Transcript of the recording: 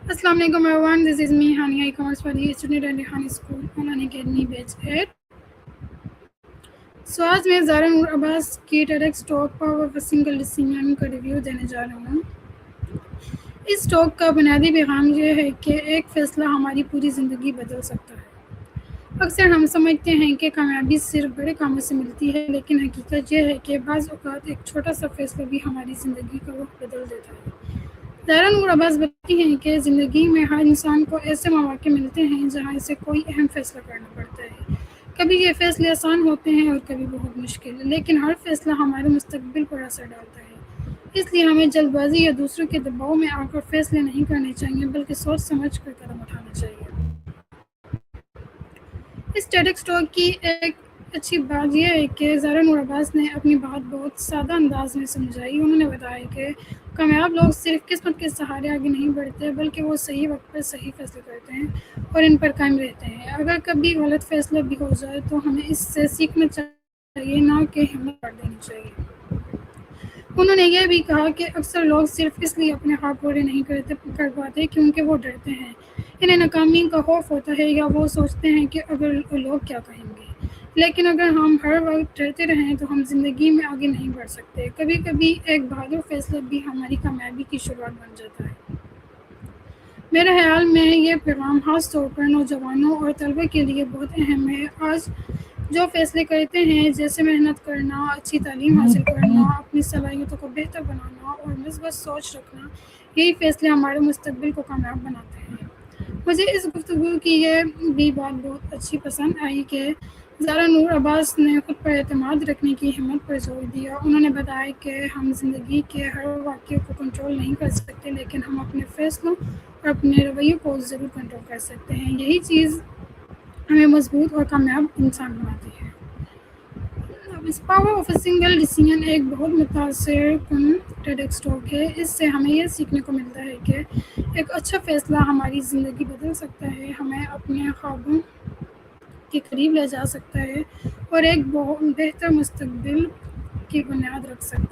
Assalamu alaikum everyone, this is me Hania, e-commerce for the student at Hani School online academy batch 8. So आज मैं ज़ारा नूर अब्बास की TEDx talk power of single decision का review देने जा रहा हूँ। इस टॉक का बुनियादी पैगाम ये है कि एक फ़ैसला हमारी पूरी ज़िंदगी बदल सकता है। अक्सर हम समझते हैं कि कामयाबी सिर्फ बड़े कामों से मिलती है, लेकिन हकीकत यह है कि बाज़ औक़ात एक छोटा सा फ़ैसला भी हमारी ज़िंदगी का रुख बदल देता है। ज़ारा नूर अब्बास बताती हैं कि ज़िंदगी में हर इंसान को ऐसे मौक़े मिलते हैं जहाँ इसे कोई अहम फ़ैसला करना पड़ता है। कभी ये फ़ैसले आसान होते हैं और कभी बहुत मुश्किल, लेकिन हर फ़ैसला हमारे मुस्तक़बिल पर असर डालता है। इसलिए हमें जल्दबाज़ी या दूसरों के दबाव में आकर फ़ैसले नहीं करने चाहिए, बल्कि सोच समझ कर कदम उठाना चाहिए। इस TEDx टॉक की एक अच्छी बात यह है कि ज़ारा नूर अब्बास ने अपनी बात बहुत सादा अंदाज में समझाई। उन्होंने बताया कि कामयाब लोग सिर्फ किस्मत के सहारे आगे नहीं बढ़ते, बल्कि वो सही वक्त पर सही फैसले करते हैं और इन पर कायम रहते हैं। अगर कभी गलत फैसला भी हो जाए तो हमें इससे सीखना चाहिए, ना कि हिम्मत कर देनी चाहिए। उन्होंने यह भी कहा कि अक्सर लोग सिर्फ इसलिए अपने ख्वाब पूरे नहीं कर पाते क्योंकि वो डरते हैं, इन्हें नाकामी का खौफ होता है, या वो सोचते हैं कि अगर लोग क्या कहेंगे। लेकिन अगर हम हर वक्त डरते रहें तो हम ज़िंदगी में आगे नहीं बढ़ सकते। कभी कभी एक बहादुर फैसला भी हमारी कामयाबी की शुरुआत बन जाता है। मेरे ख्याल में ये पैगाम ख़ास तौर पर नौजवानों और तलबा के लिए बहुत अहम है। आज जो फ़ैसले करते हैं, जैसे मेहनत करना, अच्छी तालीम हासिल करना, अपनी सलाहियतों को बेहतर बनाना और مثبت सोच रखना, यही फ़ैसले हमारे मुस्तक़बिल को कामयाब बनाते हैं। मुझे इस गुफ्तगू की ये भी बात बहुत अच्छी पसंद आई कि ज़ारा नूर अब्बास ने खुद पर एतमाद रखने की हिम्मत पर जोर दिया। उन्होंने बताया कि हम ज़िंदगी के हर वाक़ये को कंट्रोल नहीं कर सकते, लेकिन हम अपने फ़ैसलों और अपने रवैये को ज़रूर कंट्रोल कर सकते हैं। यही चीज़ हमें मजबूत और कामयाब इंसान बनाती है। अब इस power of a single decision एक बहुत मुतासिर कुन TEDx टॉक है। इससे हमें यह सीखने को मिलता है कि एक अच्छा फ़ैसला हमारी ज़िंदगी बदल सकता है, हमें अपने ख्वाबों के करीब ले जा सकता है और एक बहुत बेहतर मुस्तक़बिल की बुनियाद रख सकता है।